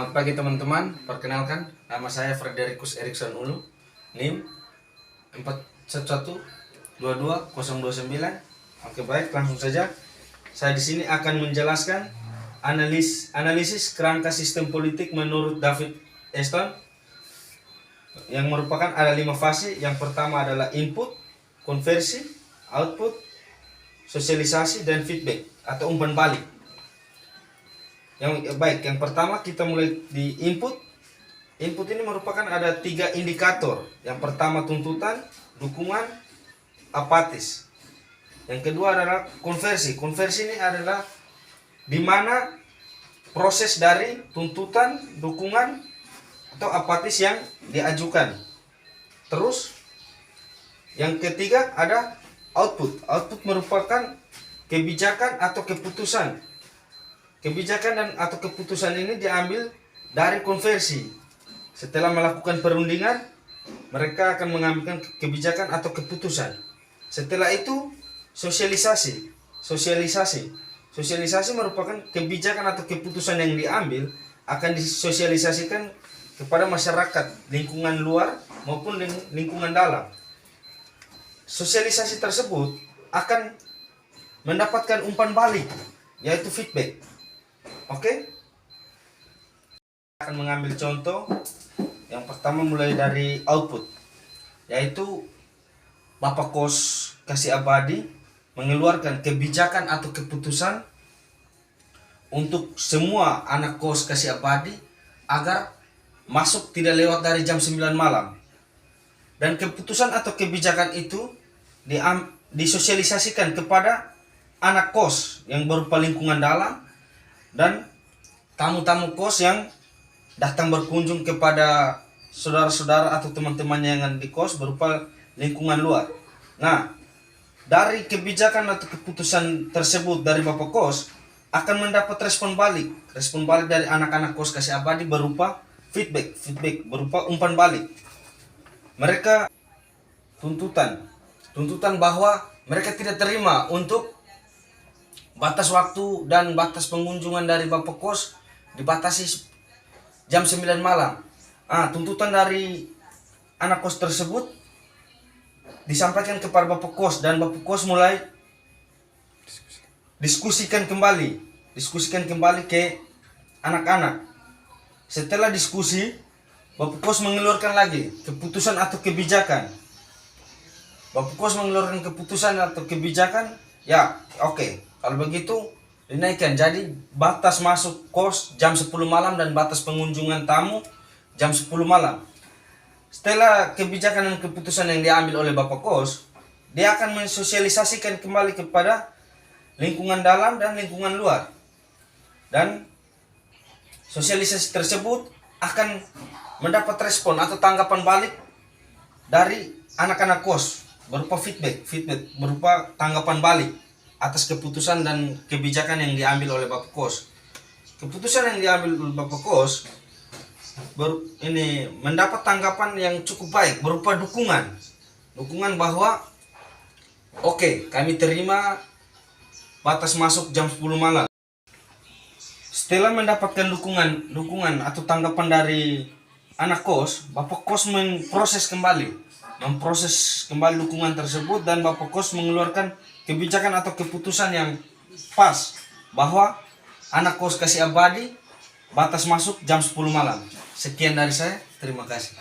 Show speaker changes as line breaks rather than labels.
Selamat pagi teman-teman, perkenalkan nama saya Frederikus Erikson Ulu, NIM 41122029. Oke, baik, langsung saja. Saya di sini akan menjelaskan analisis kerangka sistem politik menurut David Easton yang merupakan ada 5 fase. Yang pertama adalah input, konversi, output, sosialisasi, dan feedback atau umpan balik. Yang pertama kita mulai di input. Input ini merupakan ada 3 indikator. Yang pertama tuntutan, dukungan, apatis. Yang kedua adalah konversi. Konversi ini adalah di mana proses dari tuntutan, dukungan, atau apatis yang diajukan. Terus yang ketiga ada output. Output merupakan kebijakan atau keputusan. Kebijakan dan atau keputusan ini diambil dari konversi. Setelah melakukan perundingan, mereka akan mengambil kebijakan atau keputusan. Setelah itu sosialisasi. Sosialisasi merupakan kebijakan atau keputusan yang diambil akan disosialisasikan kepada masyarakat, lingkungan luar maupun lingkungan dalam. Sosialisasi tersebut akan mendapatkan umpan balik, yaitu feedback. Oke? Akan mengambil contoh. Yang pertama mulai dari output, yaitu Bapak Kos Kasih Abadi mengeluarkan kebijakan atau keputusan untuk semua anak kos Kasih Abadi agar masuk tidak lewat dari jam 9 malam. Dan keputusan atau kebijakan itu disosialisasikan kepada anak kos yang berupa lingkungan dalam dan tamu-tamu kos yang datang berkunjung kepada saudara-saudara atau teman-temannya yang ada di kos berupa lingkungan luar. Nah, dari kebijakan atau keputusan tersebut dari Bapak Kos akan mendapat respon balik. Respon balik dari anak-anak kos Kasih Abadi berupa feedback berupa umpan balik. Mereka tuntutan bahwa mereka tidak terima untuk batas waktu dan batas pengunjungan dari Bapak Kos dibatasi jam 9 malam. Tuntutan dari anak kos tersebut disampaikan kepada Bapak Kos dan Bapak Kos mulai diskusikan kembali ke anak-anak. Setelah diskusi, Bapak Kos mengeluarkan lagi keputusan atau kebijakan. Bapak Kos mengeluarkan keputusan atau kebijakan, ya oke. Kalau begitu dinaikkan jadi batas masuk kos jam 10 malam dan batas pengunjungan tamu jam 10 malam. Setelah kebijakan dan keputusan yang diambil oleh Bapak Kos, dia akan mensosialisasikan kembali kepada lingkungan dalam dan lingkungan luar. Dan sosialisasi tersebut akan mendapat respon atau tanggapan balik dari anak-anak kos berupa feedback berupa tanggapan balik atas keputusan dan kebijakan yang diambil oleh Bapak Kos. Keputusan yang diambil oleh Bapak Kos ini mendapat tanggapan yang cukup baik berupa dukungan bahwa oke, kami terima batas masuk jam 10 malam. Setelah mendapatkan dukungan atau tanggapan dari anak kos, Bapak Kos memproses kembali dukungan tersebut dan Bapak Kos mengeluarkan kebijakan atau keputusan yang pas bahwa anak kos Kasih Abadi batas masuk jam 10 malam. Sekian dari saya, terima kasih.